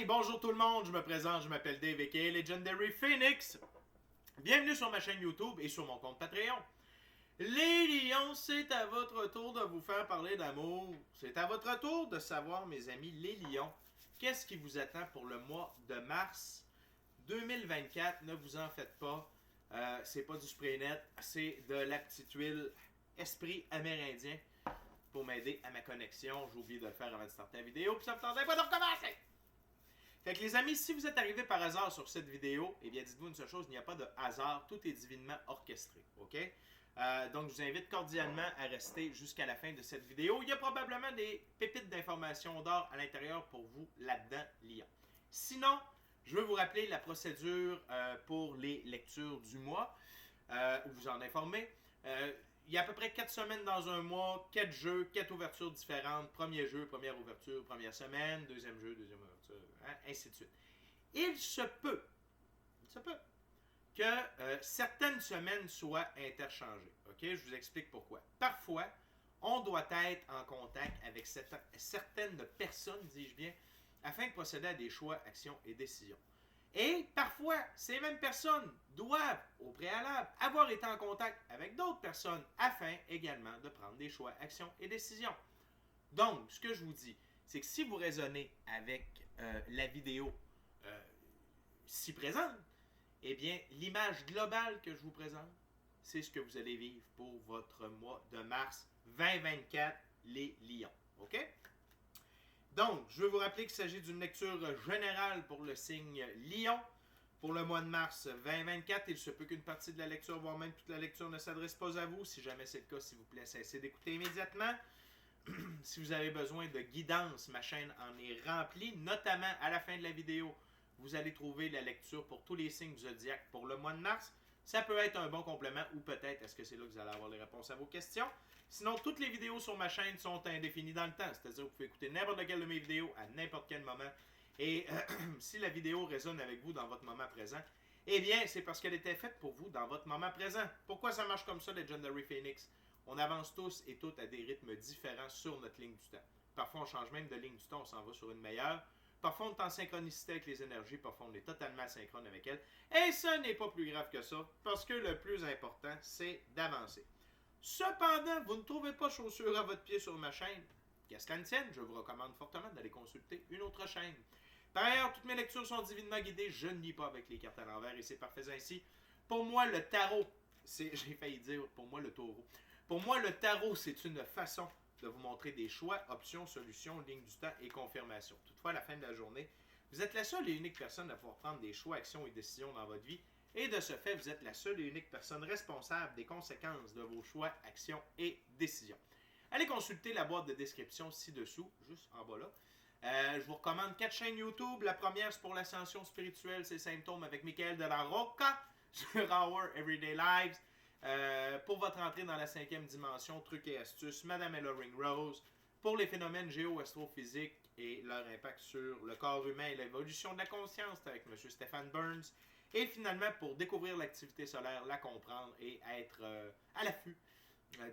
Hey, bonjour tout le monde, je me présente, je m'appelle Dave aka Legendary Phoenix. Bienvenue sur ma chaîne YouTube et sur mon compte Patreon. Les lions, c'est à votre tour de vous faire parler d'amour. C'est à votre tour de savoir, mes amis, les lions, qu'est-ce qui vous attend pour le mois de mars 2024. Ne vous en faites pas, c'est pas du spray net, c'est de la petite huile esprit amérindien pour m'aider à ma connexion. J'ai oublié de le faire avant de starter la vidéo, puis ça me tendait pas de recommencer. Fait que les amis, si vous êtes arrivés par hasard sur cette vidéo, eh bien dites-vous une seule chose, il n'y a pas de hasard, tout est divinement orchestré, ok? Donc je vous invite cordialement à rester jusqu'à la fin de cette vidéo. Il y a probablement des pépites d'informations d'or à l'intérieur pour vous là-dedans, lions. Sinon, je veux vous rappeler la procédure pour les lectures du mois, où vous en informez. Il y a à peu près 4 semaines dans un mois, 4 jeux, 4 ouvertures différentes. Premier jeu, première ouverture, première semaine, deuxième jeu, deuxième ouverture, hein, ainsi de suite. Il se peut que certaines semaines soient interchangées. Ok, je vous explique pourquoi. Parfois, on doit être en contact avec certaines personnes, dis-je bien, afin de procéder à des choix, actions et décisions. Et parfois, ces mêmes personnes doivent, au préalable, avoir été en contact avec d'autres personnes afin également de prendre des choix, actions et décisions. Donc, ce que je vous dis, c'est que si vous raisonnez avec la vidéo ci présente, eh bien, l'image globale que je vous présente, c'est ce que vous allez vivre pour votre mois de mars 2024, les lions. OK? Donc, je veux vous rappeler qu'il s'agit d'une lecture générale pour le signe Lion. Pour le mois de mars 2024, il se peut qu'une partie de la lecture, voire même toute la lecture, ne s'adresse pas à vous. Si jamais c'est le cas, s'il vous plaît, cessez d'écouter immédiatement. Si vous avez besoin de guidance, ma chaîne en est remplie, notamment à la fin de la vidéo. Vous allez trouver la lecture pour tous les signes zodiaques pour le mois de mars. Ça peut être un bon complément ou peut-être est-ce que c'est là que vous allez avoir les réponses à vos questions. Sinon, toutes les vidéos sur ma chaîne sont indéfinies dans le temps. C'est-à-dire que vous pouvez écouter n'importe lequel de mes vidéos à n'importe quel moment. Et si la vidéo résonne avec vous dans votre moment présent, eh bien, c'est parce qu'elle était faite pour vous dans votre moment présent. Pourquoi ça marche comme ça, Legendary Phoenix? On avance tous et toutes à des rythmes différents sur notre ligne du temps. Parfois, on change même de ligne du temps, on s'en va sur une meilleure. Parfois, on est en synchronicité avec les énergies, parfois, on est totalement asynchrone avec elles. Et ce n'est pas plus grave que ça, parce que le plus important, c'est d'avancer. Cependant, vous ne trouvez pas chaussure à votre pied sur ma chaîne. Qu'est-ce qu'elle tienne? Je vous recommande fortement d'aller consulter une autre chaîne. Par ailleurs, toutes mes lectures sont divinement guidées. Je ne lis pas avec les cartes à l'envers et c'est parfait ainsi. Pour moi, le tarot, j'ai failli dire pour moi le taureau. Pour moi, le tarot, c'est une façon de vous montrer des choix, options, solutions, lignes du temps et confirmations. Toutefois, à la fin de la journée, vous êtes la seule et unique personne à pouvoir prendre des choix, actions et décisions dans votre vie. Et de ce fait, vous êtes la seule et unique personne responsable des conséquences de vos choix, actions et décisions. Allez consulter la boîte de description ci-dessous, juste en bas là. Je vous recommande 4 chaînes YouTube. La première, c'est pour l'ascension spirituelle, c'est Symptômes avec Michael de la Rocca sur Our Everyday Lives. Pour votre entrée dans la 5e dimension, trucs et astuces, Madame Ella Ringrose. Pour les phénomènes géo-astrophysiques et leur impact sur le corps humain et l'évolution de la conscience, avec M. Stéphane Burns. Et finalement, pour découvrir l'activité solaire, la comprendre et être à l'affût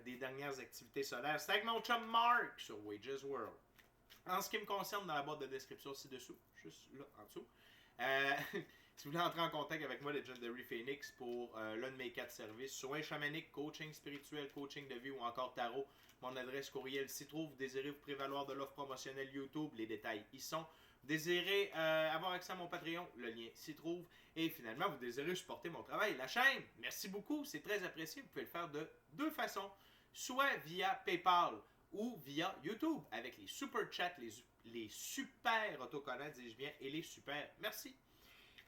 des dernières activités solaires, c'est avec mon chum Mark sur Wages World. En ce qui me concerne, dans la boîte de description ci-dessous, juste là en dessous, si vous voulez entrer en contact avec moi, Legendary Phoenix, pour l'un de mes 4 services, soins chamaniques, coaching spirituel, coaching de vie ou encore tarot, mon adresse courriel s'y trouve. Vous désirez vous prévaloir de l'offre promotionnelle YouTube, les détails y sont. Vous désirez avoir accès à mon Patreon, le lien s'y trouve. Et finalement, vous désirez supporter mon travail, la chaîne. Merci beaucoup, c'est très apprécié. Vous pouvez le faire de 2 façons, soit via PayPal ou via YouTube, avec les super chats, les super autocollants, dis-je bien, et les super merci.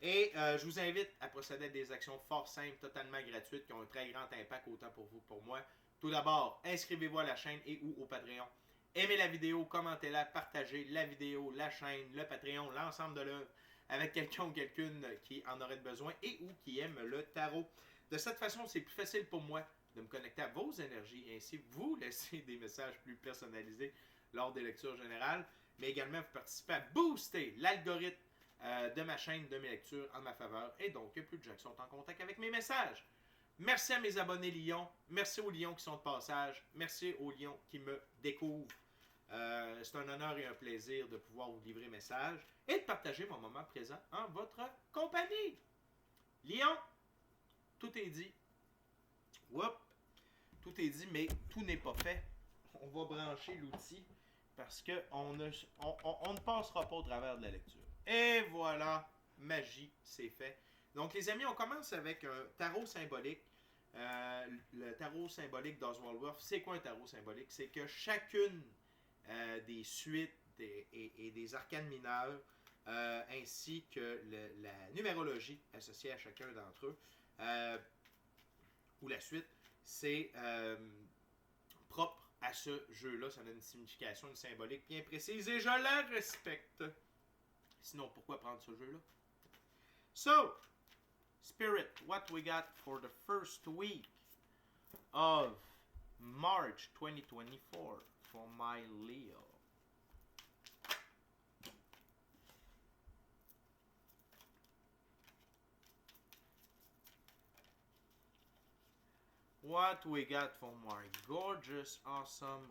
Et je vous invite à procéder à des actions fort simples, totalement gratuites, qui ont un très grand impact autant pour vous que pour moi. Tout d'abord, inscrivez-vous à la chaîne et ou au Patreon. Aimez la vidéo, commentez-la, partagez la vidéo, la chaîne, le Patreon, l'ensemble de l'œuvre avec quelqu'un ou quelqu'une qui en aurait besoin et ou qui aime le tarot. De cette façon, c'est plus facile pour moi de me connecter à vos énergies et ainsi vous laisser des messages plus personnalisés lors des lectures générales, mais également vous participez à booster l'algorithme de ma chaîne, de mes lectures en ma faveur, et donc plus de gens qui sont en contact avec mes messages. Merci à mes abonnés Lions, merci aux Lions qui sont de passage, merci aux Lions qui me découvrent. C'est un honneur et un plaisir de pouvoir vous livrer message et de partager mon moment présent en votre compagnie. Lion, tout est dit. Oups, tout est dit, mais tout n'est pas fait. On va brancher l'outil parce qu'on ne passera pas au travers de la lecture. Et voilà, magie, c'est fait. Donc les amis, on commence avec un tarot symbolique. Le tarot symbolique d'Oswald Wirth. C'est quoi un tarot symbolique? C'est que chacune des suites et des arcanes mineurs, ainsi que la numérologie associée à chacun d'entre eux, ou la suite, c'est propre à ce jeu-là. Ça donne une signification, une symbolique bien précise et je la respecte. Sinon, pourquoi prendre ce jeu-là? So, Spirit, what we got for the first week of March 2024 for my Leo? What we got for my gorgeous, awesome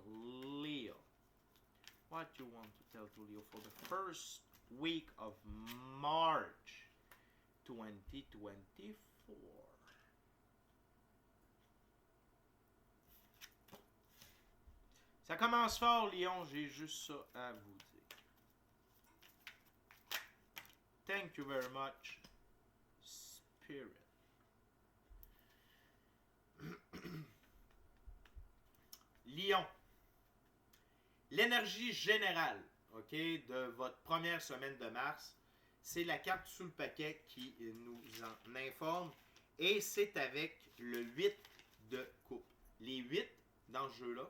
Leo? What you want to tell to Leo for the first week of March 2024? Ça commence fort, Lion, j'ai juste ça à vous dire. Thank you very much, Spirit. Lion, l'énergie générale, ok, de votre première semaine de mars, c'est la carte sous le paquet qui nous en informe et c'est avec le 8 de coupe. Les 8 dans ce jeu-là,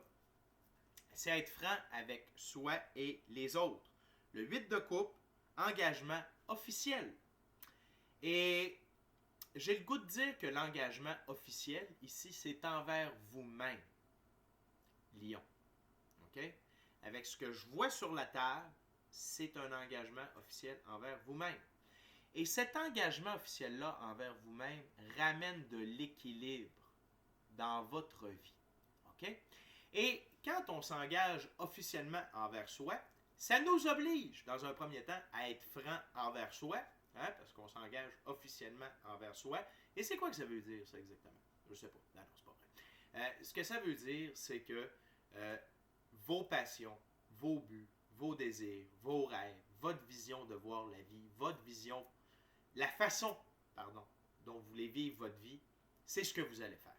c'est être franc avec soi et les autres. Le 8 de coupe, engagement officiel. Et j'ai le goût de dire que l'engagement officiel, ici, c'est envers vous-même, Lion. OK? Avec ce que je vois sur la table, c'est un engagement officiel envers vous-même. Et cet engagement officiel-là envers vous-même ramène de l'équilibre dans votre vie. OK? Et quand on s'engage officiellement envers soi, ça nous oblige, dans un premier temps, à être franc envers soi, hein, parce qu'on s'engage officiellement envers soi. Et c'est quoi que ça veut dire, ça, exactement? Je ne sais pas. Non, c'est pas vrai. Ce que ça veut dire, c'est que vos passions, vos buts, vos désirs, vos rêves, votre vision de voir la vie, votre vision, la façon, dont vous voulez vivre votre vie, c'est ce que vous allez faire.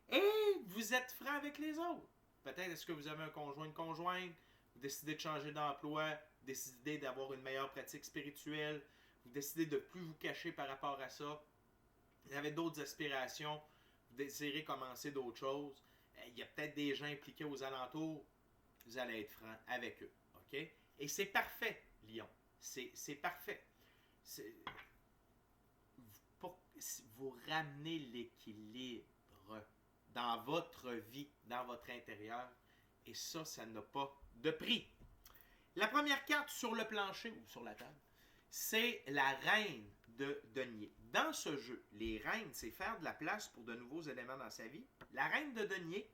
Et vous êtes franc avec les autres. Peut-être est-ce que vous avez un conjoint, une conjointe, vous décidez de changer d'emploi, vous décidez d'avoir une meilleure pratique spirituelle, vous décidez de ne plus vous cacher par rapport à ça, vous avez d'autres aspirations, vous désirez commencer d'autres choses, il y a peut-être des gens impliqués aux alentours, vous allez être franc avec eux. OK? Et c'est parfait, Lion. C'est parfait. Vous ramenez l'équilibre dans votre vie, dans votre intérieur. Et ça n'a pas de prix. La première carte sur le plancher ou sur la table, c'est la reine de denier. Dans ce jeu, les reines, c'est faire de la place pour de nouveaux éléments dans sa vie. La reine de denier,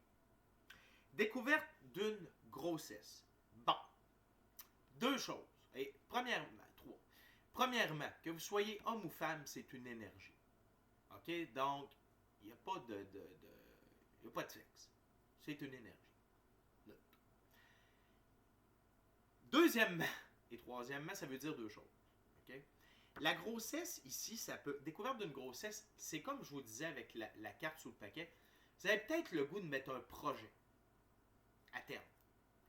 découverte d'une grossesse. Bon, deux choses. Et trois. Premièrement, que vous soyez homme ou femme, c'est une énergie. OK? Donc, il n'y a pas de sexe. C'est une énergie. Deuxièmement et troisièmement, ça veut dire deux choses. Okay? La grossesse, ici, ça peut... Découverte d'une grossesse, c'est comme je vous disais avec la carte sous le paquet. Vous avez peut-être le goût de mettre un projet à terme.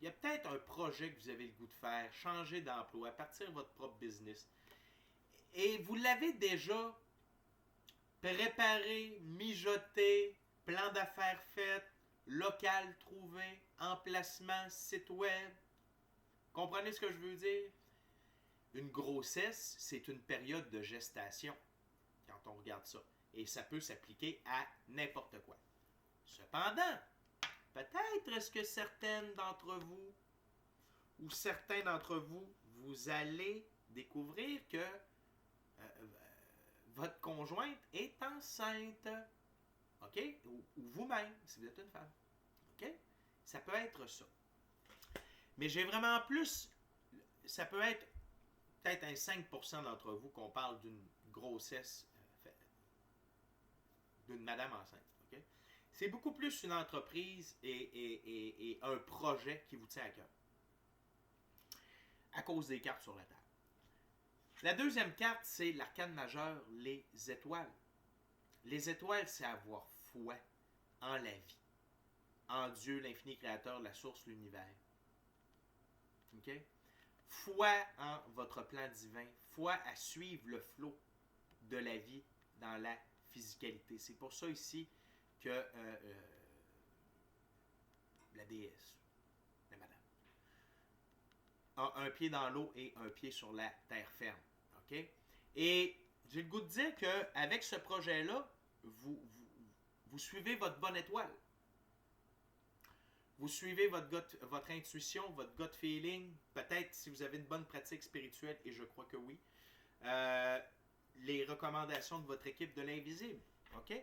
Il y a peut-être un projet que vous avez le goût de faire, changer d'emploi, partir votre propre business. Et vous l'avez déjà préparé, mijoté, plan d'affaires fait, local trouvé, emplacement, site web. Comprenez ce que je veux dire? Une grossesse, c'est une période de gestation, quand on regarde ça. Et ça peut s'appliquer à n'importe quoi. Cependant, peut-être est-ce que certaines d'entre vous, ou certains d'entre vous, vous allez découvrir que votre conjointe est enceinte. OK? Ou vous-même, si vous êtes une femme. OK? Ça peut être ça. Mais j'ai vraiment plus, ça peut être peut-être un 5% d'entre vous qu'on parle d'une grossesse, d'une madame enceinte. Okay? C'est beaucoup plus une entreprise et un projet qui vous tient à cœur. À cause des cartes sur la table. La deuxième carte, c'est l'arcane majeur, les étoiles. Les étoiles, c'est avoir foi en la vie, en Dieu, l'infini créateur, la source, l'univers. OK? Foi en votre plan divin, foi à suivre le flot de la vie dans la physicalité. C'est pour ça ici que la déesse, la madame, a un pied dans l'eau et un pied sur la terre ferme. OK? Et j'ai le goût de dire qu'avec ce projet-là, vous suivez votre bonne étoile. Vous suivez votre intuition, votre gut feeling. Peut-être si vous avez une bonne pratique spirituelle, et je crois que oui. Les recommandations de votre équipe de l'invisible. OK?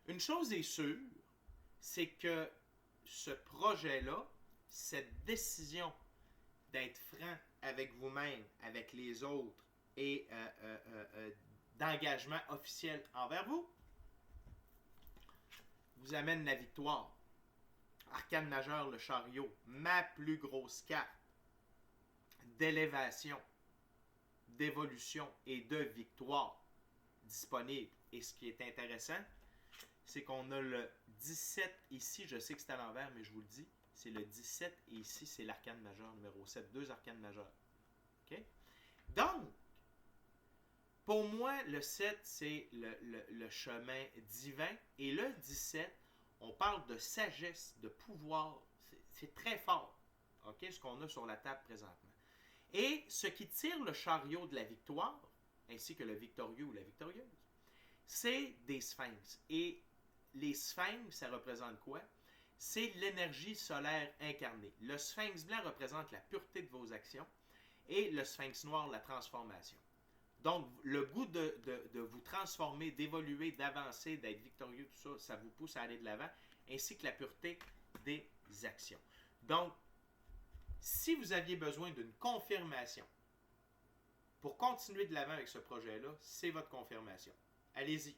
Une chose est sûre, c'est que ce projet-là, cette décision d'être franc avec vous-même, avec les autres, et d'engagement officiel envers vous, vous amène la victoire. Arcane majeur, le chariot, ma plus grosse carte d'élévation, d'évolution et de victoire disponible. Et ce qui est intéressant, c'est qu'on a le 17 ici, je sais que c'est à l'envers, mais je vous le dis, c'est le 17 et ici, c'est l'arcane majeur numéro 7, deux arcanes majeurs. OK? Donc, pour moi, le 7, c'est le chemin divin. Et le 17, on parle de sagesse, de pouvoir. C'est très fort, okay, ce qu'on a sur la table présentement. Et ce qui tire le chariot de la victoire, ainsi que le victorieux ou la victorieuse, c'est des sphinx. Et les sphinx, ça représente quoi? C'est l'énergie solaire incarnée. Le sphinx blanc représente la pureté de vos actions et le sphinx noir, la transformation. Donc, le goût de vous transformer, d'évoluer, d'avancer, d'être victorieux, tout ça, ça vous pousse à aller de l'avant, ainsi que la pureté des actions. Donc, si vous aviez besoin d'une confirmation pour continuer de l'avant avec ce projet-là, c'est votre confirmation. Allez-y.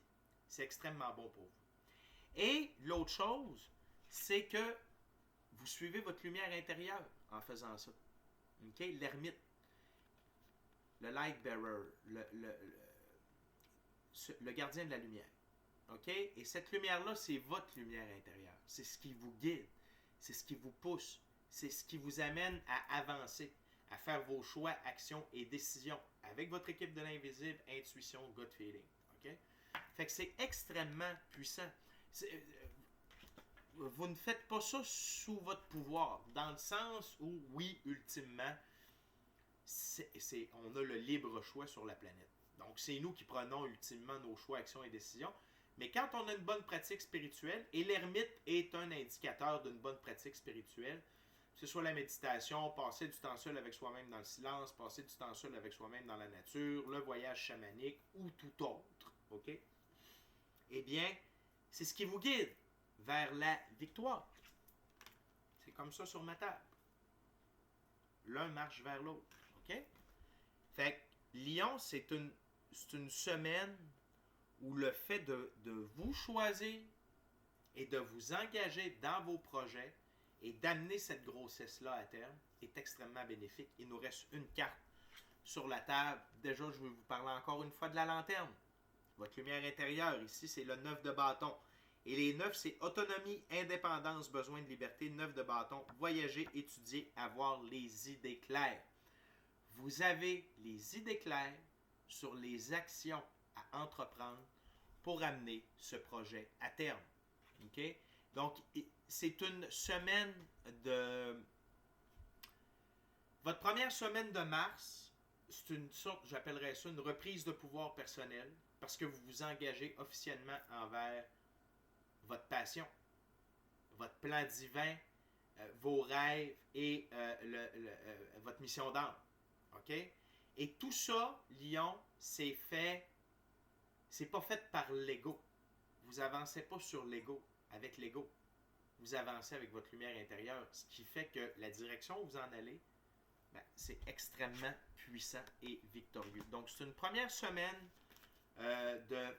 C'est extrêmement bon pour vous. Et l'autre chose, c'est que vous suivez votre lumière intérieure en faisant ça. Okay? L'ermite. Le light bearer, le gardien de la lumière. OK? Et cette lumière-là, c'est votre lumière intérieure. C'est ce qui vous guide. C'est ce qui vous pousse. C'est ce qui vous amène à avancer, à faire vos choix, actions et décisions avec votre équipe de l'invisible, intuition, gut feeling. OK? Fait que c'est extrêmement puissant. Vous ne faites pas ça sous votre pouvoir, dans le sens où, oui, ultimement, on a le libre choix sur la planète. Donc, c'est nous qui prenons ultimement nos choix, actions et décisions. Mais quand on a une bonne pratique spirituelle, et l'ermite est un indicateur d'une bonne pratique spirituelle, que ce soit la méditation, passer du temps seul avec soi-même dans le silence, passer du temps seul avec soi-même dans la nature, le voyage chamanique ou tout autre, OK? Eh bien, c'est ce qui vous guide vers la victoire. C'est comme ça sur ma table. L'un marche vers l'autre. OK? Fait que Lion, c'est une semaine où le fait de vous choisir et de vous engager dans vos projets et d'amener cette grossesse-là à terme est extrêmement bénéfique. Il nous reste une carte sur la table. Déjà, je vais vous parler encore une fois de la lanterne. Votre lumière intérieure, ici, c'est le 9 de bâton. Et les 9, c'est autonomie, indépendance, besoin de liberté. 9 de bâton, voyager, étudier, avoir les idées claires. Vous avez les idées claires sur les actions à entreprendre pour amener ce projet à terme. OK? Donc, c'est une semaine de... Votre première semaine de mars, c'est une sorte, j'appellerais ça, une reprise de pouvoir personnel parce que vous vous engagez officiellement envers votre passion, votre plan divin, vos rêves et votre mission d'âme. OK? Et tout ça, Lion, c'est pas fait par l'ego. Vous avancez pas sur l'ego, avec l'ego. vous avancez avec votre lumière intérieure, ce qui fait que la direction où vous en allez, ben, c'est extrêmement puissant et victorieux. Donc, c'est une première semaine de...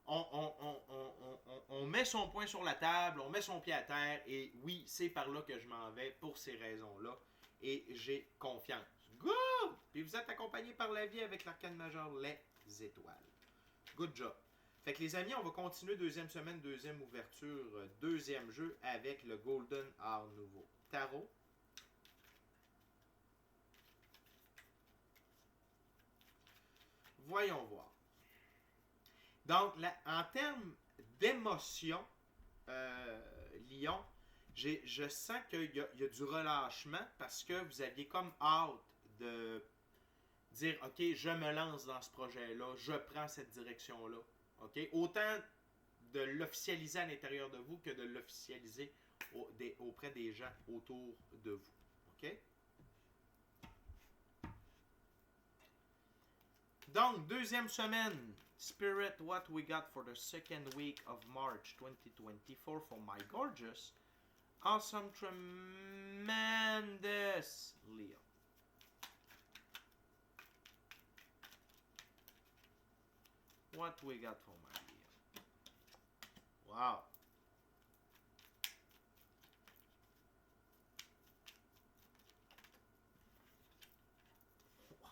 On met son poing sur la table, on met son pied à terre, et oui, c'est par là que je m'en vais pour ces raisons-là, et j'ai confiance. Good! Puis vous êtes accompagné par la vie avec l'arcane majeur, les étoiles. Good job. Fait que les amis, on va continuer deuxième semaine, deuxième ouverture, deuxième jeu avec le Golden Art Nouveau. Tarot. Voyons voir. Donc, là, en termes d'émotion, Lion, je sens qu'il y a du relâchement parce que vous aviez comme hâte de dire, OK, je me lance dans ce projet-là, je prends cette direction-là. OK? Autant de l'officialiser à l'intérieur de vous que de l'officialiser auprès des gens autour de vous. OK? Donc, deuxième semaine. Spirit, what we got for the second week of March 2024 for my gorgeous, awesome, tremendous Leo. What we got for my Leo. Wow.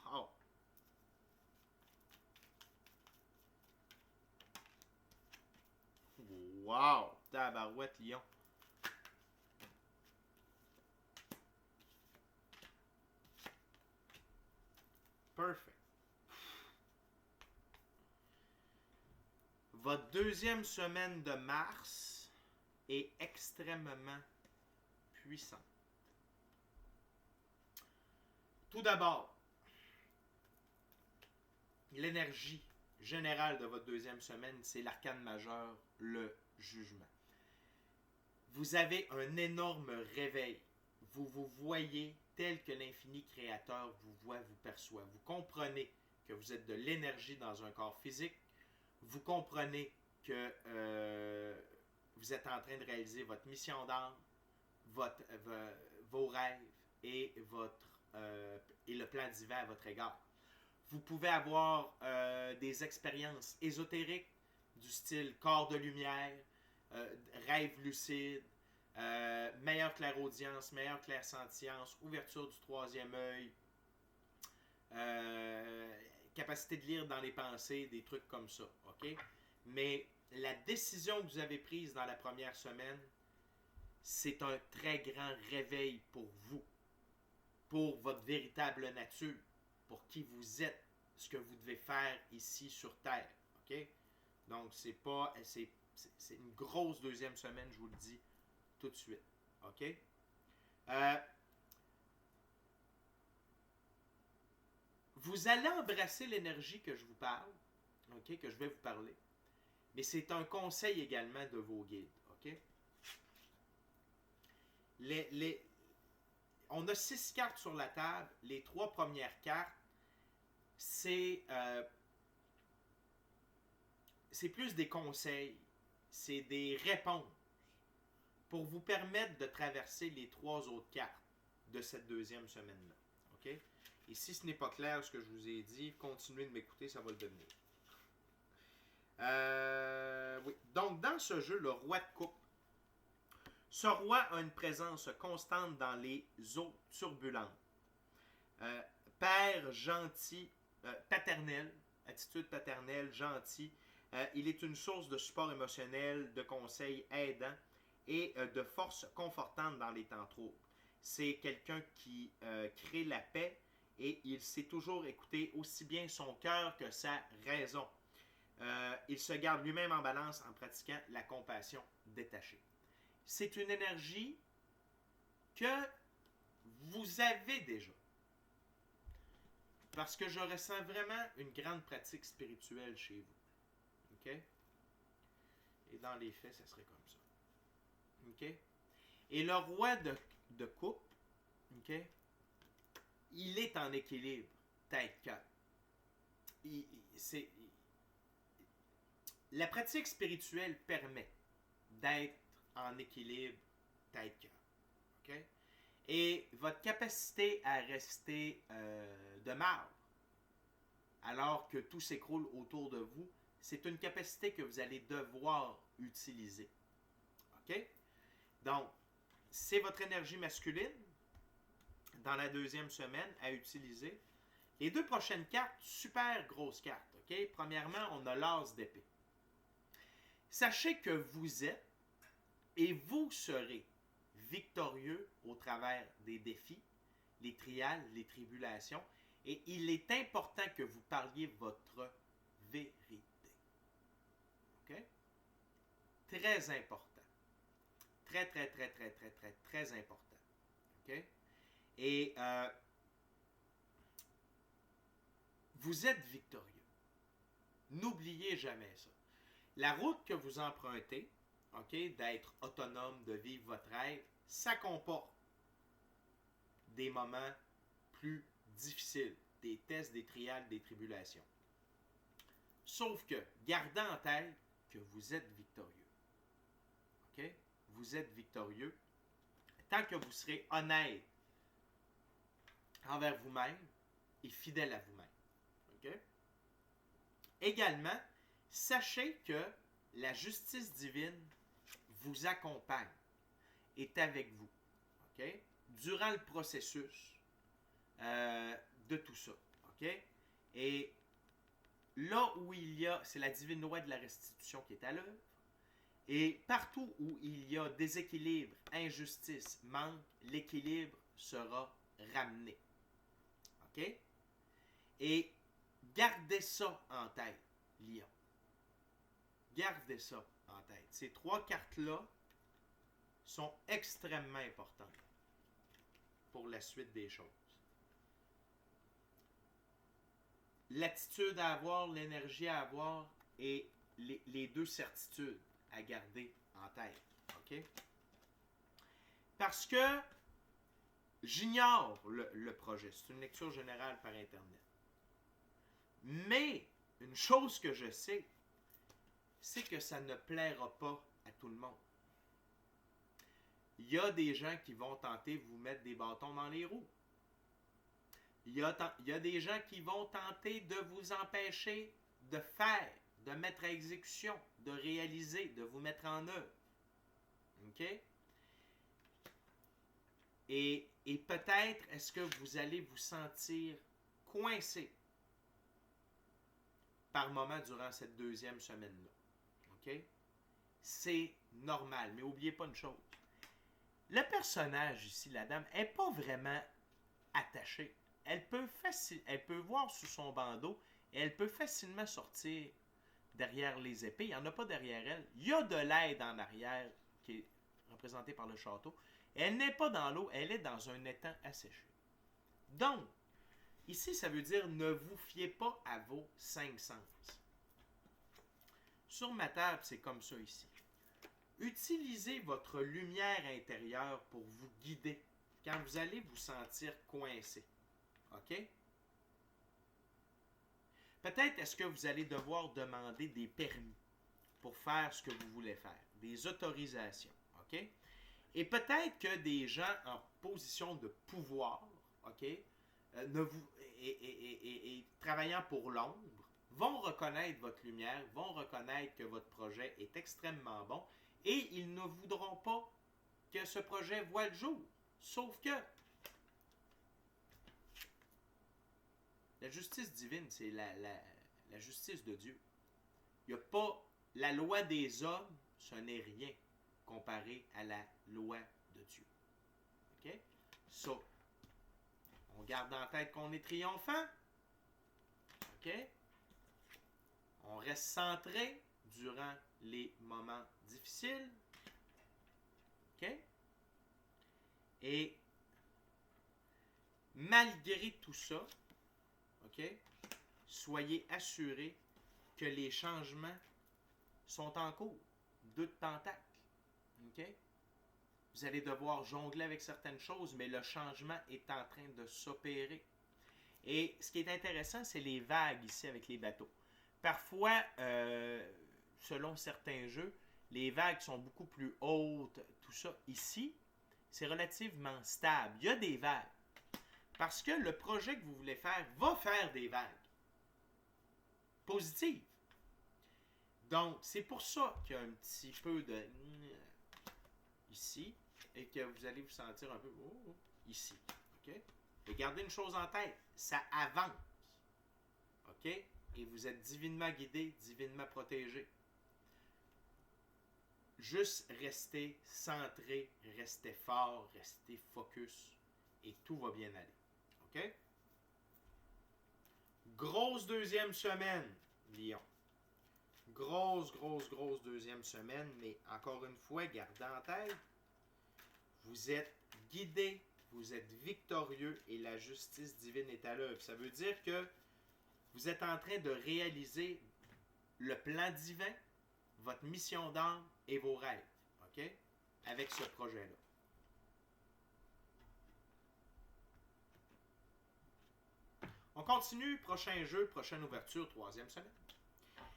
Wow. Wow. Tabarouette, Lion. Perfect. Votre deuxième semaine de mars est extrêmement puissante. Tout d'abord, l'énergie générale de votre deuxième semaine, c'est l'arcane majeur, le jugement. Vous avez un énorme réveil. Vous vous voyez tel que l'infini créateur vous voit, vous perçoit. Vous comprenez que vous êtes de l'énergie dans un corps physique. Vous comprenez que vous êtes en train de réaliser votre mission d'âme, vos rêves et le plan divin à votre égard. Vous pouvez avoir des expériences ésotériques du style corps de lumière, rêve lucide, meilleure clairaudience, meilleure clairsentience, ouverture du troisième œil, capacité de lire dans les pensées, des trucs comme ça, ok? Mais la décision que vous avez prise dans la première semaine, c'est un très grand réveil pour vous, pour votre véritable nature, pour qui vous êtes, ce que vous devez faire ici sur Terre, ok? Donc, c'est une grosse deuxième semaine, je vous le dis tout de suite, ok? Vous allez embrasser l'énergie que je vous parle, ok, que je vais vous parler, mais c'est un conseil également de vos guides, ok? On a 6 cartes sur la table. Les 3 premières cartes, c'est plus des conseils, c'est des réponses pour vous permettre de traverser les 3 autres cartes de cette deuxième semaine-là, ok? Et si ce n'est pas clair ce que je vous ai dit, continuez de m'écouter, ça va le devenir. Oui. Donc, dans ce jeu, le roi de coupe, ce roi a une présence constante dans les eaux turbulentes. Père gentil, paternel, attitude paternelle, gentil. Il est une source de support émotionnel, de conseils aidants et de force confortante dans les temps troubles. C'est quelqu'un qui crée la paix et il sait toujours écouter aussi bien son cœur que sa raison. Il se garde lui-même en balance en pratiquant la compassion détachée. C'est une énergie que vous avez déjà. Parce que je ressens vraiment une grande pratique spirituelle chez vous. OK? Et dans les faits, ça serait comme ça. OK? Et le roi de coupe, OK? Il est en équilibre, tête-cœur. La pratique spirituelle permet d'être en équilibre tête-cœur. OK? Et votre capacité à rester de marbre, alors que tout s'écroule autour de vous, c'est une capacité que vous allez devoir utiliser. OK? Donc, c'est votre énergie masculine dans la deuxième semaine à utiliser. Les deux prochaines cartes, super grosses cartes. OK? Premièrement, on a l'as d'épée. Sachez que vous êtes et vous serez victorieux au travers des défis, les trials, les tribulations. Et il est important que vous parliez votre vérité. OK? Très important. Très, très, très, très, très, très, très important. OK? Et vous êtes victorieux. N'oubliez jamais ça. La route que vous empruntez, OK, d'être autonome, de vivre votre rêve, ça comporte des moments plus difficiles, des tests, des trials, des tribulations. Sauf que, gardez en tête que vous êtes victorieux. OK? Vous êtes victorieux tant que vous serez honnête envers vous-même et fidèle à vous-même. OK? Également, sachez que la justice divine vous accompagne, est avec vous. OK? Durant le processus de tout ça. OK? Et là où il y a, c'est la divine loi de la restitution qui est à l'œuvre. Et partout où il y a déséquilibre, injustice, manque, l'équilibre sera ramené. OK? Et gardez ça en tête, Lion. Gardez ça en tête. Ces trois cartes-là sont extrêmement importantes pour la suite des choses. L'attitude à avoir, l'énergie à avoir et les deux certitudes à garder en tête. OK? Parce que j'ignore le projet. C'est une lecture générale par Internet. Mais une chose que je sais, c'est que ça ne plaira pas à tout le monde. Il y a des gens qui vont tenter de vous mettre des bâtons dans les roues. Il y a des gens qui vont tenter de vous empêcher de faire, de mettre à exécution, de réaliser, de vous mettre en œuvre. OK? Et peut-être est-ce que vous allez vous sentir coincé par moment durant cette deuxième semaine-là. OK? C'est normal, mais n'oubliez pas une chose. Le personnage ici, la dame, n'est pas vraiment attachée. Elle peut voir sous son bandeau et elle peut facilement sortir derrière les épées. Il n'y en a pas derrière elle. Il y a de l'aide en arrière qui est représentée par le château. Elle n'est pas dans l'eau, elle est dans un étang asséché. Donc, ici, ça veut dire ne vous fiez pas à vos cinq sens. Sur ma table, c'est comme ça ici. Utilisez votre lumière intérieure pour vous guider quand vous allez vous sentir coincé. OK? Peut-être est-ce que vous allez devoir demander des permis pour faire ce que vous voulez faire, des autorisations. OK? Et peut-être que des gens en position de pouvoir, OK, et travaillant pour l'ombre, vont reconnaître votre lumière, vont reconnaître que votre projet est extrêmement bon et ils ne voudront pas que ce projet voie le jour. Sauf que la justice divine, c'est la justice de Dieu. Il n'y a pas la loi des hommes, ce n'est rien comparé à la loi de Dieu. OK? Ça, on garde en tête qu'on est triomphant. OK? On reste centré durant les moments difficiles. OK? Et malgré tout ça, OK, soyez assurés que les changements sont en cours. Deux de pentacle. OK? Vous allez devoir jongler avec certaines choses, mais le changement est en train de s'opérer. Et ce qui est intéressant, c'est les vagues ici avec les bateaux. Parfois, selon certains jeux, Les vagues sont beaucoup plus hautes, tout ça. Ici, c'est relativement stable. Il y a des vagues. Parce que le projet que vous voulez faire va faire des vagues positives. Donc, c'est pour ça qu'il y a un petit peu de ici et que vous allez vous sentir un peu ici. OK? Et gardez une chose en tête, ça avance. OK? Et vous êtes divinement guidé, divinement protégé. Juste restez centré, restez fort, restez focus et tout va bien aller. OK? Grosse deuxième semaine, Lion. Grosse deuxième semaine, mais encore une fois, gardez en tête, vous êtes guidé, vous êtes victorieux et la justice divine est à l'œuvre. Ça veut dire que vous êtes en train de réaliser le plan divin, votre mission d'âme et vos rêves. OK? Avec ce projet-là. On continue, prochain jeu, prochaine ouverture, troisième semaine.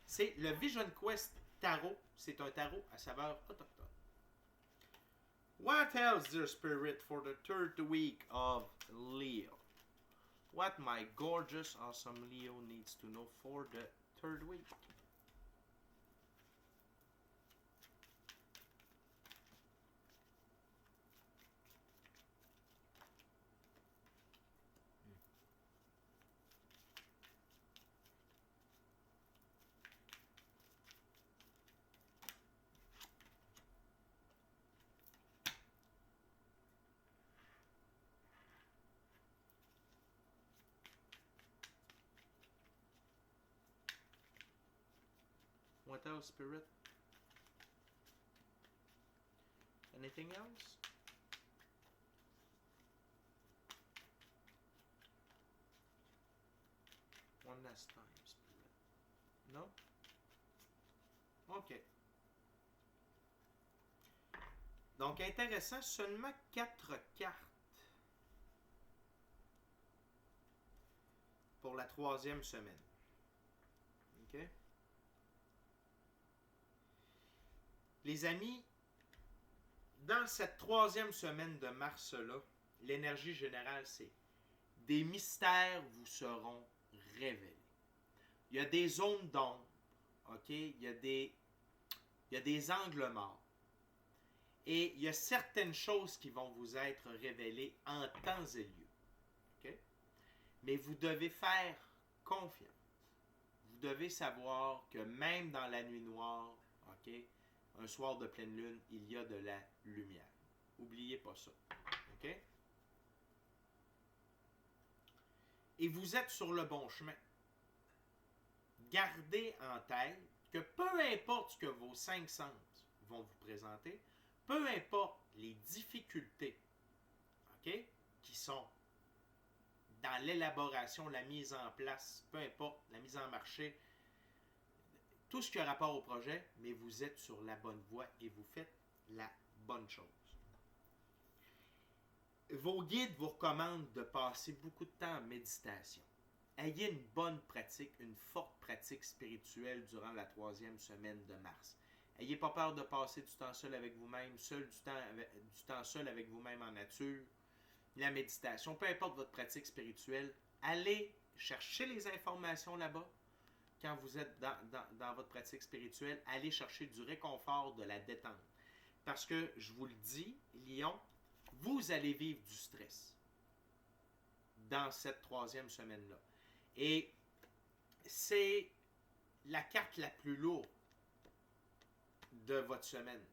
C'est le Vision Quest Tarot. C'est un tarot à saveur autochtone. What tells their spirit for the third week of Leo? What my gorgeous, awesome Leo needs to know for the third week? What else, Spirit? Anything else? One last time, Spirit. No? OK. Donc, intéressant, seulement 4 cartes pour la troisième semaine. OK? Les amis, dans cette troisième semaine de mars-là, l'énergie générale, c'est des mystères vous seront révélés. Il y a des zones d'ombre, OK? Il y a des angles morts. Et il y a certaines choses qui vont vous être révélées en temps et lieu. OK? Mais vous devez faire confiance. Vous devez savoir que même dans la nuit noire, OK? Un soir de pleine lune, il y a de la lumière. N'oubliez pas ça. OK? Et vous êtes sur le bon chemin. Gardez en tête que peu importe ce que vos 5 sens vont vous présenter, peu importe les difficultés, OK, qui sont dans l'élaboration, la mise en place, peu importe, la mise en marché, tout ce qui a rapport au projet, mais vous êtes sur la bonne voie et vous faites la bonne chose. Vos guides vous recommandent de passer beaucoup de temps en méditation. Ayez une bonne pratique, une forte pratique spirituelle durant la troisième semaine de mars. Ayez pas peur de passer du temps seul avec vous-même, du temps seul avec vous-même en nature, la méditation, peu importe votre pratique spirituelle, allez chercher les informations là-bas. Quand vous êtes dans votre pratique spirituelle, allez chercher du réconfort, de la détente. Parce que, je vous le dis, Lion, vous allez vivre du stress dans cette troisième semaine-là. Et c'est la carte la plus lourde de votre semaine.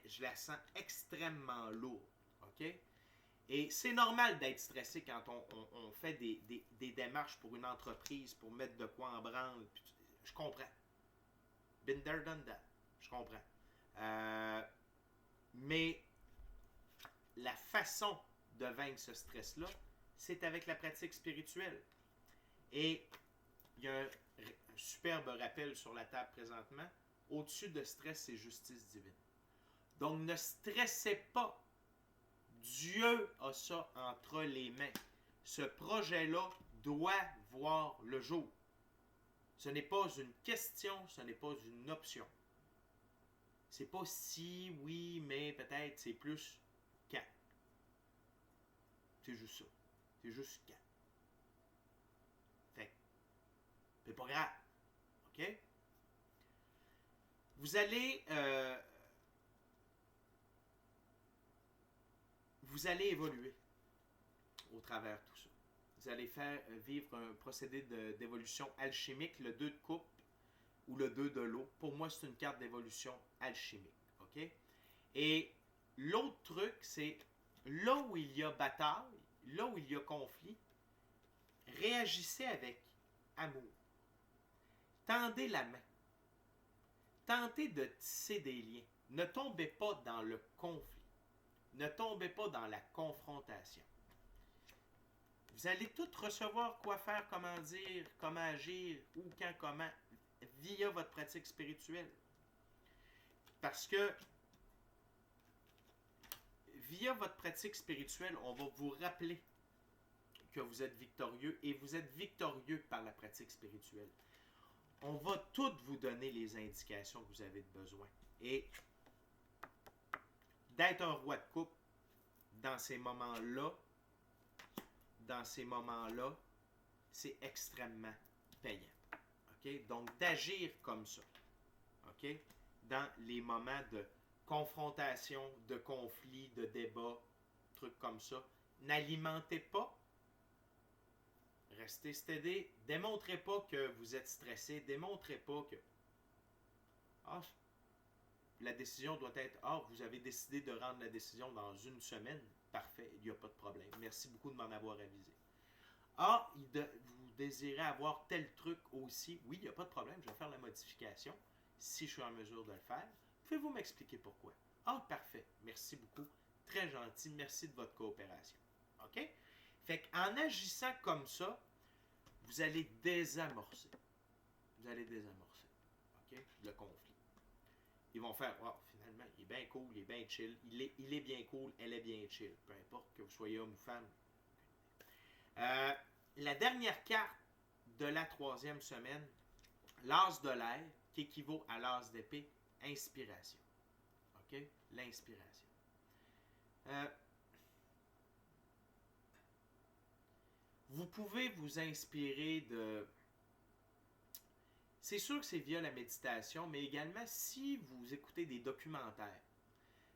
Je la sens extrêmement lourde. OK? Et c'est normal d'être stressé quand on fait des démarches pour une entreprise, pour mettre de quoi en branle. Je comprends. Been there, done that. Je comprends. Mais la façon de vaincre ce stress-là, c'est avec la pratique spirituelle. Et il y a un superbe rappel sur la table présentement. Au-dessus de stress, c'est justice divine. Donc, ne stressez pas. Dieu a ça entre les mains. Ce projet-là doit voir le jour. Ce n'est pas une question, ce n'est pas une option. C'est pas si, oui, mais peut-être, c'est plus quand. C'est juste ça. C'est juste quand. Fait que, c'est pas grave. OK? Vous allez évoluer au travers de tout ça. Vous allez faire vivre un procédé d'évolution alchimique, le 2 de coupe ou le 2 de l'eau. Pour moi, c'est une carte d'évolution alchimique. OK? Et l'autre truc, c'est là où il y a bataille, là où il y a conflit, réagissez avec amour. Tendez la main. Tentez de tisser des liens. Ne tombez pas dans le conflit. Ne tombez pas dans la confrontation. Vous allez tous recevoir quoi faire, comment dire, comment agir, où, quand, comment, via votre pratique spirituelle. Parce que via votre pratique spirituelle, on va vous rappeler que vous êtes victorieux et vous êtes victorieux par la pratique spirituelle. On va toutes vous donner les indications que vous avez besoin. Et d'être un roi de coupe dans ces moments-là, c'est extrêmement payant. Okay? Donc, d'agir comme ça. Okay? Dans les moments de confrontation, de conflit, de débat, trucs comme ça. N'alimentez pas. Restez steady. Démontrez pas que vous êtes stressé. Démontrez pas que la décision doit être vous avez décidé de rendre la décision dans une semaine. Parfait, il n'y a pas de problème. Merci beaucoup de m'en avoir avisé. Vous désirez avoir tel truc aussi. Oui, il n'y a pas de problème, je vais faire la modification si je suis en mesure de le faire. Pouvez-vous m'expliquer pourquoi? Parfait. Merci beaucoup. Très gentil. Merci de votre coopération. OK? Fait qu'en agissant comme ça, vous allez désamorcer. OK? Le conflit. Ils vont faire, finalement, il est bien cool, il est bien chill. Il est bien cool, elle est bien chill. Peu importe que vous soyez homme ou femme. La dernière carte de la 3e semaine, l'as de l'air, qui équivaut à l'as d'épée, inspiration. OK? L'inspiration. Vous pouvez vous inspirer de... C'est sûr que c'est via la méditation, mais également si vous écoutez des documentaires,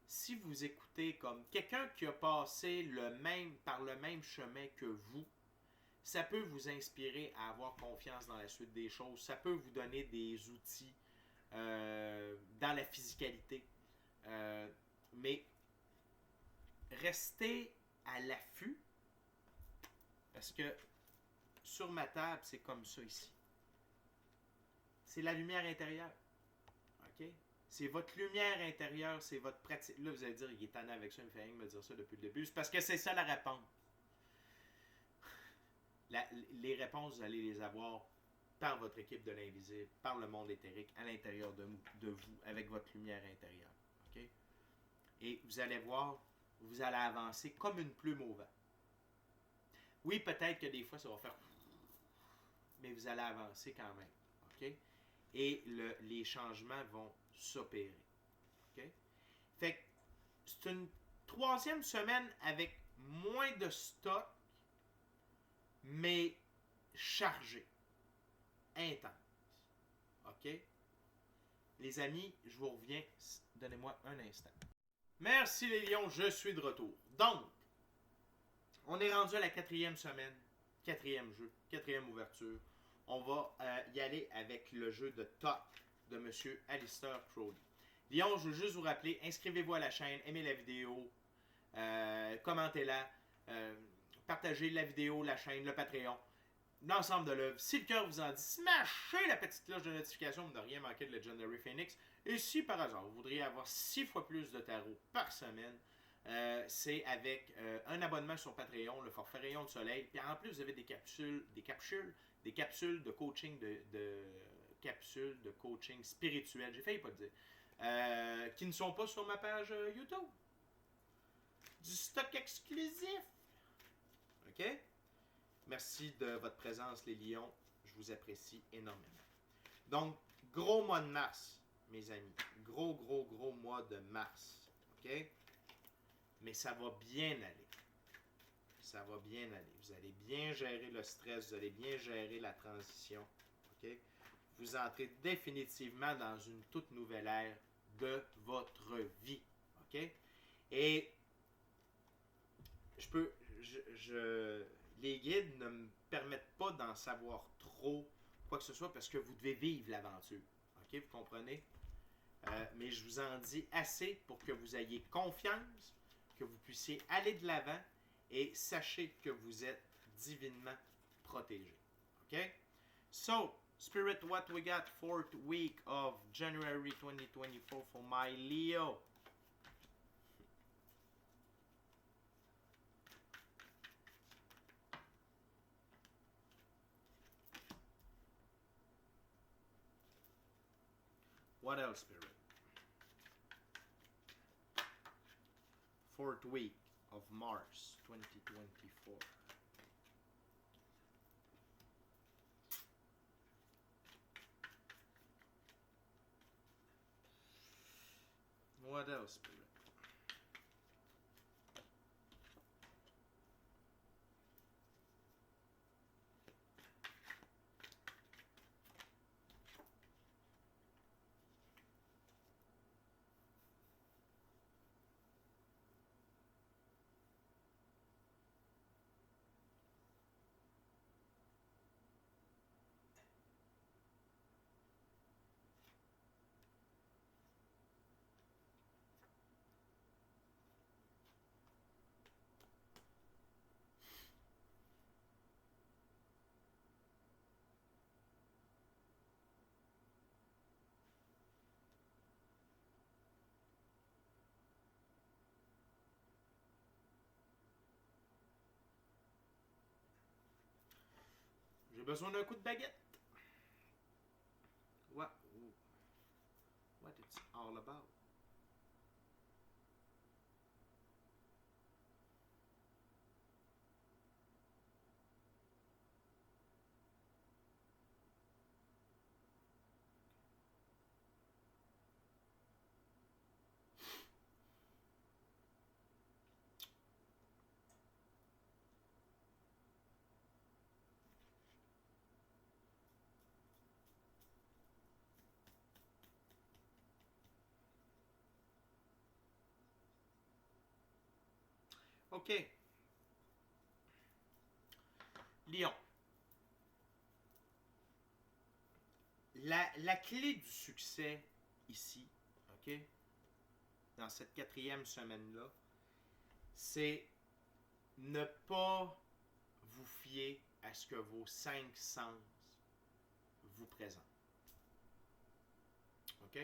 si vous écoutez comme quelqu'un qui a passé par le même chemin que vous, ça peut vous inspirer à avoir confiance dans la suite des choses. Ça peut vous donner des outils dans la physicalité. Mais restez à l'affût parce que sur ma table, c'est comme ça ici. C'est la lumière intérieure. OK? C'est votre lumière intérieure, c'est votre pratique. Là, vous allez dire, il est tanné avec ça, il me fait rien me dire ça depuis le début. C'est parce que c'est ça la réponse. Les réponses, vous allez les avoir par votre équipe de l'invisible, par le monde éthérique, à l'intérieur de vous, avec votre lumière intérieure. OK? Et vous allez voir, vous allez avancer comme une plume au vent. Oui, peut-être que des fois, ça va faire... Mais vous allez avancer quand même. OK? Et les changements vont s'opérer. OK? Fait que c'est une 3e semaine avec moins de stock, mais chargé, intense. OK? Les amis, je vous reviens. Donnez-moi un instant. Merci les lions, je suis de retour. Donc, on est rendu à la 4e semaine, 4e jeu, 4e ouverture. On va y aller avec le jeu de Talk de M. Alistair Crowley. Lion, je veux juste vous rappeler, inscrivez-vous à la chaîne, aimez la vidéo, commentez-la, partagez la vidéo, la chaîne, le Patreon, l'ensemble de l'œuvre. Si le cœur vous en dit, smashez la petite cloche de notification pour ne rien manquer de Legendary Phoenix. Et si par hasard vous voudriez avoir 6 fois plus de tarot par semaine, c'est avec un abonnement sur Patreon, le forfait Rayon de Soleil. Puis en plus, vous avez des capsules de coaching, capsules de coaching spirituel. J'ai failli pas le dire. Qui ne sont pas sur ma page YouTube. Du stock exclusif. OK? Merci de votre présence, les lions. Je vous apprécie énormément. Donc, gros mois de mars. mes amis. Gros, gros, gros mois de mars. OK? Mais ça va bien aller. Ça va bien aller. Vous allez bien gérer le stress, vous allez bien gérer la transition. OK? Vous entrez définitivement dans une toute nouvelle ère de votre vie. OK? Et les guides ne me permettent pas d'en savoir trop, quoi que ce soit, parce que vous devez vivre l'aventure. OK? Vous comprenez? Mais je vous en dis assez pour que vous ayez confiance, que vous puissiez aller de l'avant et sachez que vous êtes divinement protégé. OK? So, Spirit, what we got 4th week of January 2024 for my Leo? What else, Spirit? 4th week of Mars 2024. What else, Spirit? J'ai besoin d'un coup de baguette. What it's all about. OK. Lion. La clé du succès ici, OK, dans cette 4e semaine-là, c'est ne pas vous fier à ce que vos 5 sens vous présentent. OK?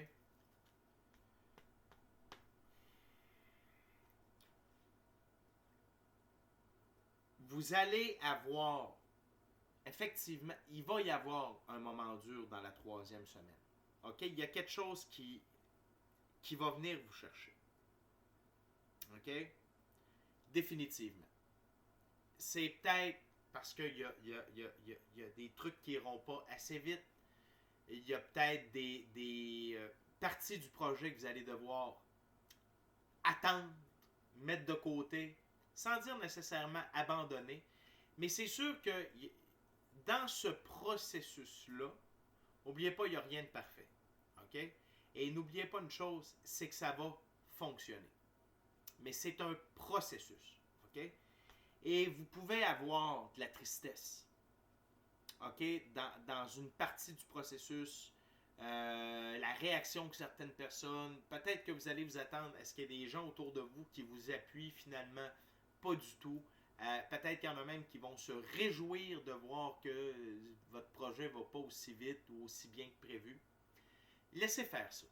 Vous allez avoir, effectivement, il va y avoir un moment dur dans la 3e semaine. OK? Il y a quelque chose qui va venir vous chercher. OK? Définitivement. C'est peut-être parce qu'il y a des trucs qui n'iront pas assez vite. Il y a peut-être des parties du projet que vous allez devoir attendre, mettre de côté, sans dire nécessairement abandonner. Mais c'est sûr que dans ce processus-là, n'oubliez pas, il n'y a rien de parfait. OK? Et n'oubliez pas une chose, c'est que ça va fonctionner. Mais c'est un processus. OK? Et vous pouvez avoir de la tristesse. OK? Dans une partie du processus, la réaction que certaines personnes, peut-être que vous allez vous attendre à ce qu'il y ait des gens autour de vous qui vous appuient, finalement, pas du tout. Peut-être qu'il y en a même qui vont se réjouir de voir que votre projet ne va pas aussi vite ou aussi bien que prévu. Laissez faire ça.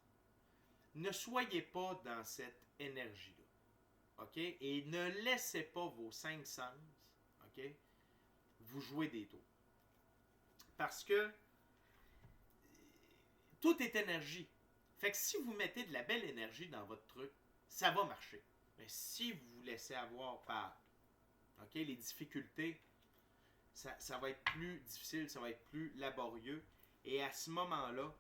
Ne soyez pas dans cette énergie-là. OK? Et ne laissez pas vos 5 sens, OK, vous jouer des tours. Parce que tout est énergie. Fait que si vous mettez de la belle énergie dans votre truc, ça va marcher. Mais si vous vous laissez avoir par les difficultés, ça va être plus difficile, ça va être plus laborieux. Et à ce moment-là,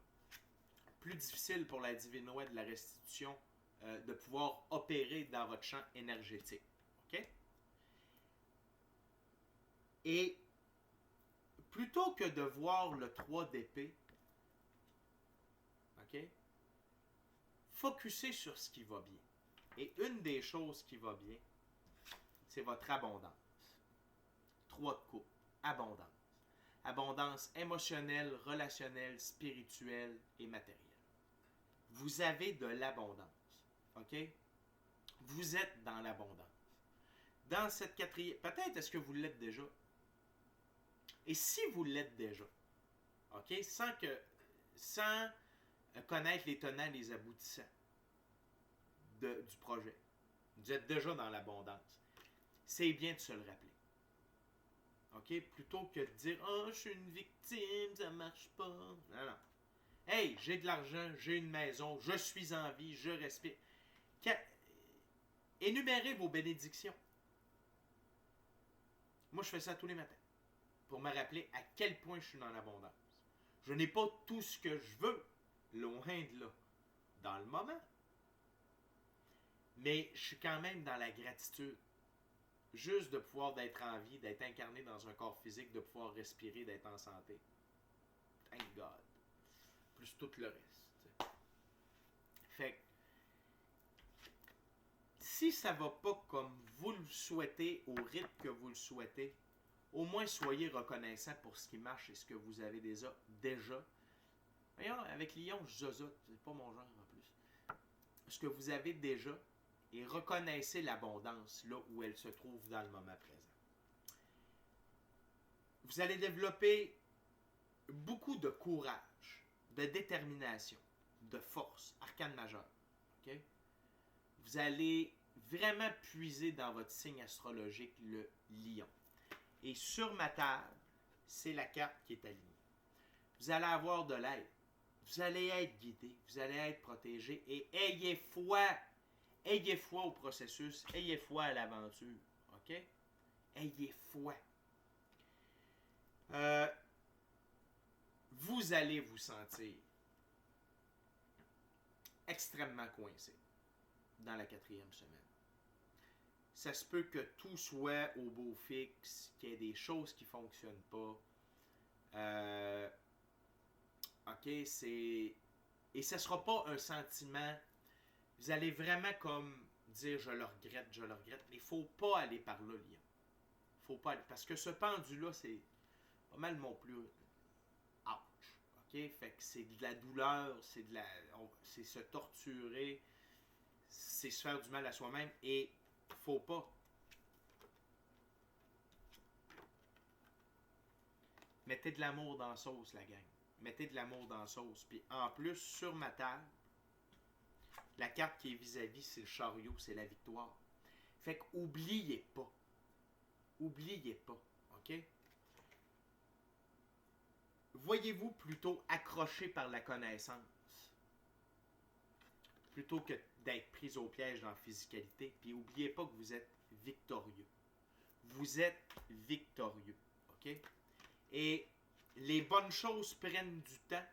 plus difficile pour la divine loi de la restitution de pouvoir opérer dans votre champ énergétique. OK? Et plutôt que de voir le 3 d'épée, OK? Focussez sur ce qui va bien. Et une des choses qui va bien, c'est votre abondance. 3 de coupe, abondance. Abondance émotionnelle, relationnelle, spirituelle et matérielle. Vous avez de l'abondance. OK? Vous êtes dans l'abondance. Dans cette quatrième... Peut-être est-ce que vous l'êtes déjà. Et si vous l'êtes déjà, OK? Sans connaître les tenants et les aboutissants du projet. Vous êtes déjà dans l'abondance. C'est bien de se le rappeler. OK? Plutôt que de dire « Oh, je suis une victime, ça marche pas. » Non, non. Hey, j'ai de l'argent, j'ai une maison, je suis en vie, je respire. Énumérez vos bénédictions. Moi, je fais ça tous les matins pour me rappeler à quel point je suis dans l'abondance. Je n'ai pas tout ce que je veux, loin de là, dans le moment. Mais je suis quand même dans la gratitude. Juste de pouvoir d'être en vie, d'être incarné dans un corps physique, de pouvoir respirer, d'être en santé. Thank God. Plus tout le reste. T'sais. Fait que, si ça va pas comme vous le souhaitez, au rythme que vous le souhaitez, au moins soyez reconnaissant pour ce qui marche et ce que vous avez déjà. Voyons, avec Lyon, je zozote, c'est pas mon genre en plus. Ce que vous avez déjà, et reconnaissez l'abondance là où elle se trouve dans le moment présent. Vous allez développer beaucoup de courage, de détermination, de force, arcane majeur. Okay? Vous allez vraiment puiser dans votre signe astrologique le lion. Et sur ma table, c'est la carte qui est alignée. Vous allez avoir de l'aide. Vous allez être guidé. Vous allez être protégé. Et ayez foi. Ayez foi au processus. Ayez foi à l'aventure. OK? Ayez foi. Vous allez vous sentir extrêmement coincé dans la 4e semaine. Ça se peut que tout soit au beau fixe, qu'il y ait des choses qui ne fonctionnent pas. OK, c'est... Et ce ne sera pas un sentiment... Vous allez vraiment comme dire « je le regrette, je le regrette ». Mais il ne faut pas aller par là, Lion. Faut pas aller... Parce que ce pendu-là, c'est pas mal mon plus... Ouch. OK? Fait que c'est de la douleur, c'est se torturer, c'est se faire du mal à soi-même. Et faut pas. Mettez de l'amour dans la sauce, la gang. Mettez de l'amour dans la sauce. Puis en plus, sur ma table, la carte qui est vis-à-vis, c'est le chariot, c'est la victoire. Fait qu'oubliez pas. Oubliez pas. OK? Voyez-vous plutôt accroché par la connaissance plutôt que d'être pris au piège dans la physicalité. Puis n'oubliez pas que vous êtes victorieux. Vous êtes victorieux. OK? Et les bonnes choses prennent du temps.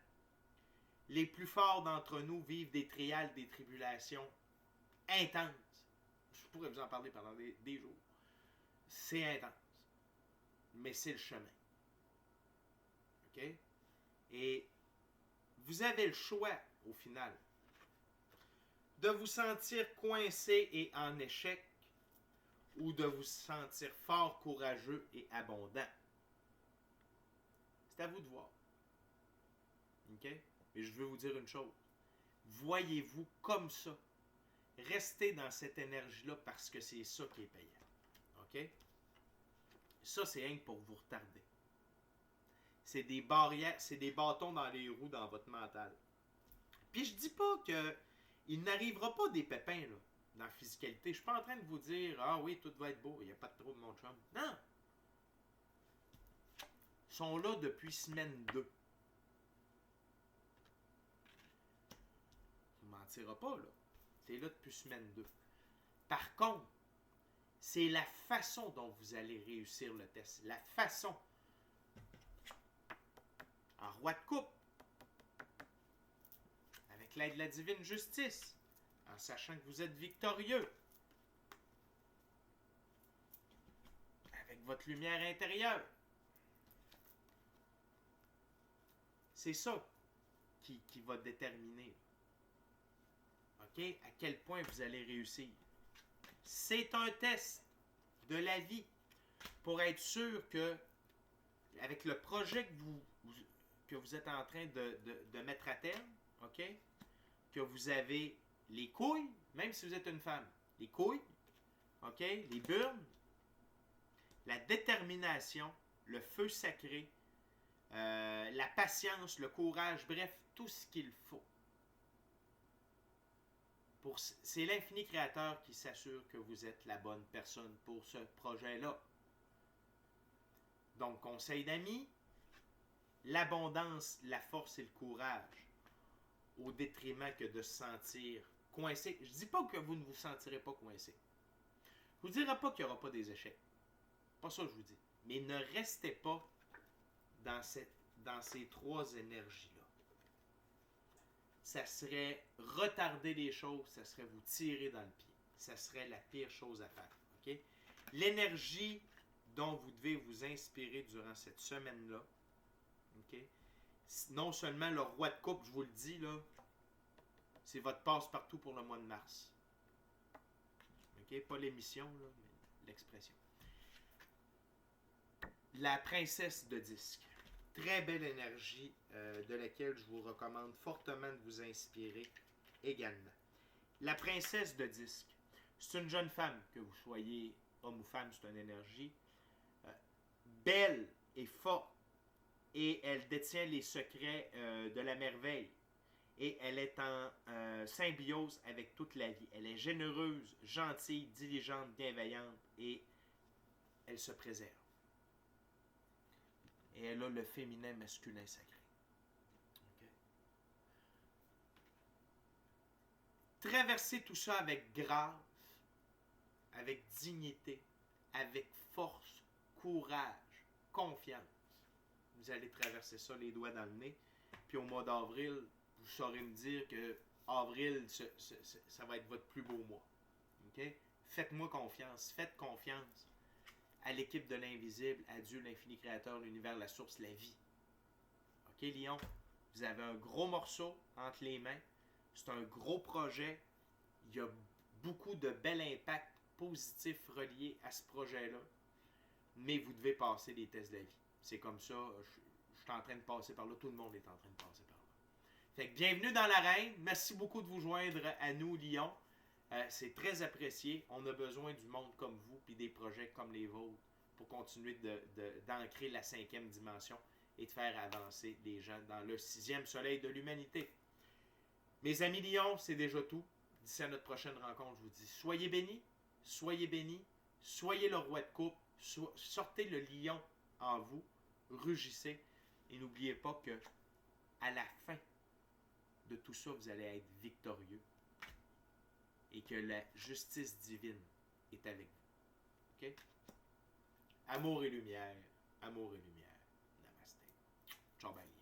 Les plus forts d'entre nous vivent des trials, des tribulations intenses. Je pourrais vous en parler pendant des jours. C'est intense. Mais c'est le chemin. OK? Et vous avez le choix, au final, de vous sentir coincé et en échec ou de vous sentir fort, courageux et abondant. C'est à vous de voir. OK? Mais je veux vous dire une chose. Voyez-vous comme ça. Restez dans cette énergie-là parce que c'est ça qui est payant. OK? Ça, c'est rien que pour vous retarder. C'est des barrières, c'est des bâtons dans les roues dans votre mental. Puis je dis pas que il n'arrivera pas des pépins là, dans la physicalité. Je suis pas en train de vous dire « Ah oui, tout va être beau, il n'y a pas trop de mon chum. » Non! Ils sont là depuis semaine 2. On ne mentira pas, là. C'est là depuis semaine 2. Par contre, c'est la façon dont vous allez réussir le test. La façon. En roi de coupe. avec l'aide de la divine justice, en sachant que vous êtes victorieux, avec votre lumière intérieure. C'est ça qui va déterminer, OK, à quel point vous allez réussir. C'est un test de la vie pour être sûr que, avec le projet que vous êtes en train de mettre à terme, OK, que vous avez les couilles, même si vous êtes une femme, les couilles, OK, les burnes, la détermination, le feu sacré, la patience, le courage, bref, tout ce qu'il faut. C'est l'infini créateur qui s'assure que vous êtes la bonne personne pour ce projet-là. Donc, conseil d'amis, l'abondance, la force et le courage, au détriment que de se sentir coincé. Je ne dis pas que vous ne vous sentirez pas coincé. Je ne vous dirai pas qu'il n'y aura pas des échecs. Pas ça que je vous dis. Mais ne restez pas dans ces trois énergies-là. Ça serait retarder les choses, ça serait vous tirer dans le pied. Ça serait la pire chose à faire. Okay? L'énergie dont vous devez vous inspirer durant cette semaine-là, okay? Non seulement le roi de coupe, je vous le dis, là, c'est votre passe-partout pour le mois de mars. Okay? Pas l'émission, là, mais l'expression. La princesse de disque. Très belle énergie de laquelle je vous recommande fortement de vous inspirer également. La princesse de disque. C'est une jeune femme, que vous soyez homme ou femme, c'est une énergie belle et forte. Et elle détient les secrets de la merveille. Et elle est en symbiose avec toute la vie. Elle est généreuse, gentille, diligente, bienveillante et elle se préserve. Et elle a le féminin masculin sacré. Okay. Traversez tout ça avec grâce, avec dignité, avec force, courage, confiance. Vous allez traverser ça les doigts dans le nez. Puis au mois d'avril, vous saurez me dire que avril, ça va être votre plus beau mois. Okay? Faites-moi confiance. Faites confiance à l'équipe de l'invisible, à Dieu, l'infini créateur, l'univers, la source, la vie. OK, Lion? Vous avez un gros morceau entre les mains. C'est un gros projet. Il y a beaucoup de bel impact positif relié à ce projet-là. Mais vous devez passer les tests de la vie. C'est comme ça. Je suis en train de passer par là. Tout le monde est en train de passer par là. Fait que bienvenue dans l'arène. Merci beaucoup de vous joindre à nous, Lion. C'est très apprécié. On a besoin du monde comme vous puis des projets comme les vôtres pour continuer d'ancrer la 5e dimension et de faire avancer les gens dans le 6e soleil de l'humanité. Mes amis Lions, c'est déjà tout. D'ici à notre prochaine rencontre, je vous dis soyez bénis, soyez le roi de coupe, sortez le lion en vous, rugissez et n'oubliez pas que à la fin de tout ça, vous allez être victorieux. Et que la justice divine est avec vous. OK? Amour et lumière. Amour et lumière. Namasté. Ciao, bye.